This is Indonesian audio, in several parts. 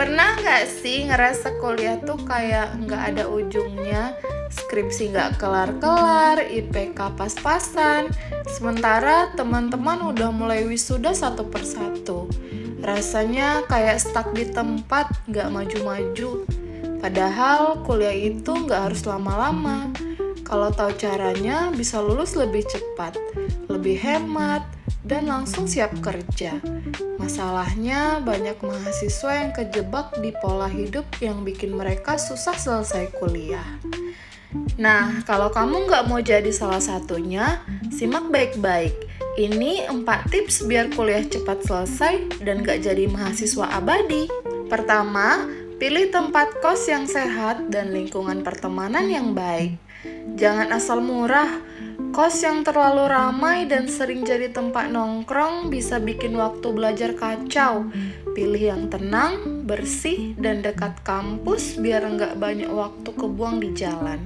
Pernah nggak sih ngerasa kuliah tuh kayak nggak ada ujungnya, skripsi nggak kelar-kelar, IPK pas-pasan, sementara teman-teman udah mulai wisuda satu persatu. Rasanya kayak stuck di tempat, nggak maju-maju. Padahal kuliah itu nggak harus lama-lama. Kalau tahu caranya, bisa lulus lebih cepat, lebih hemat, dan langsung siap kerja. Masalahnya, banyak mahasiswa yang kejebak di pola hidup yang bikin mereka susah selesai kuliah. Nah, kalau kamu nggak mau jadi salah satunya, simak baik-baik. Ini 4 tips biar kuliah cepat selesai dan nggak jadi mahasiswa abadi. Pertama, pilih tempat kos yang sehat dan lingkungan pertemanan yang baik. Jangan asal murah. Kos yang terlalu ramai dan sering jadi tempat nongkrong bisa bikin waktu belajar kacau. Pilih yang tenang, bersih, dan dekat kampus biar nggak banyak waktu kebuang di jalan.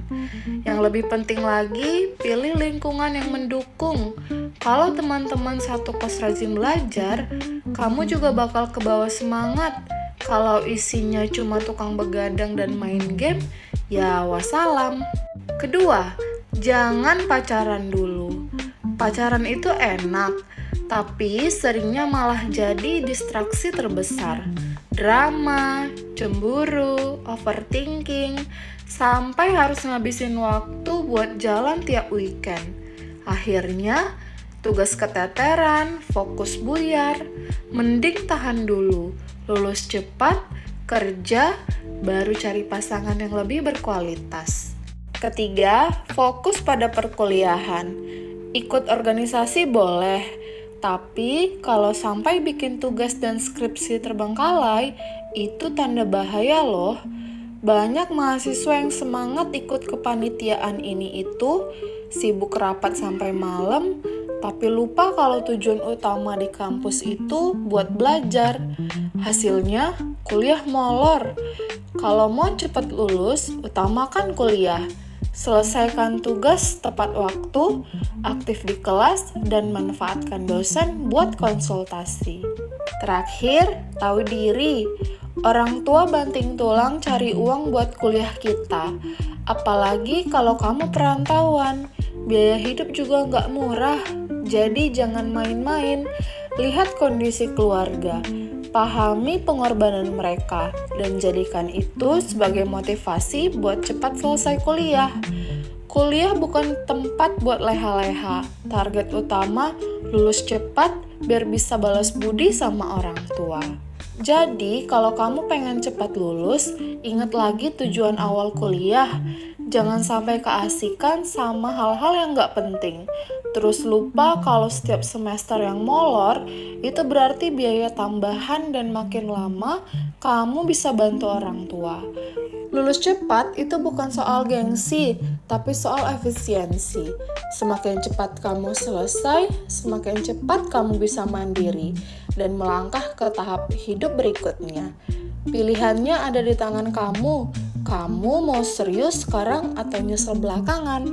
Yang lebih penting lagi, pilih lingkungan yang mendukung. Kalau teman-teman satu kos rajin belajar, kamu juga bakal kebawa semangat. Kalau isinya cuma tukang begadang dan main game, ya wassalam. Kedua, jangan pacaran dulu. Pacaran itu enak, tapi seringnya malah jadi distraksi terbesar. Drama, cemburu, overthinking, sampai harus ngabisin waktu buat jalan tiap weekend. Akhirnya, tugas keteteran, fokus buyar. Mending tahan dulu, lulus cepat, kerja, baru cari pasangan yang lebih berkualitas. Ketiga, fokus pada perkuliahan. Ikut organisasi boleh, tapi kalau sampai bikin tugas dan skripsi terbengkalai, itu tanda bahaya loh. Banyak mahasiswa yang semangat ikut kepanitiaan ini itu, sibuk rapat sampai malam, tapi lupa kalau tujuan utama di kampus itu buat belajar. Hasilnya, kuliah molor. Kalau mau cepat lulus, utamakan kuliah. Selesaikan tugas tepat waktu, aktif di kelas, dan manfaatkan dosen buat konsultasi. Terakhir, tahu diri. Orang tua banting tulang cari uang buat kuliah kita. Apalagi kalau kamu perantauan. Biaya hidup juga nggak murah, jadi jangan main-main. Lihat kondisi keluarga. Pahami pengorbanan mereka dan jadikan itu sebagai motivasi buat cepat selesai kuliah. Kuliah bukan tempat buat leha-leha. Target utama lulus cepat biar bisa balas budi sama orang tua. Jadi, kalau kamu pengen cepat lulus, ingat lagi tujuan awal kuliah. Jangan sampai keasikan sama hal-hal yang nggak penting. Terus lupa kalau setiap semester yang molor, itu berarti biaya tambahan dan makin lama kamu bisa bantu orang tua. Lulus cepat itu bukan soal gengsi, tapi soal efisiensi. Semakin cepat kamu selesai, semakin cepat kamu bisa mandiri dan melangkah ke tahap hidup berikutnya. Pilihannya ada di tangan kamu. Kamu mau serius sekarang atau nyesel belakangan?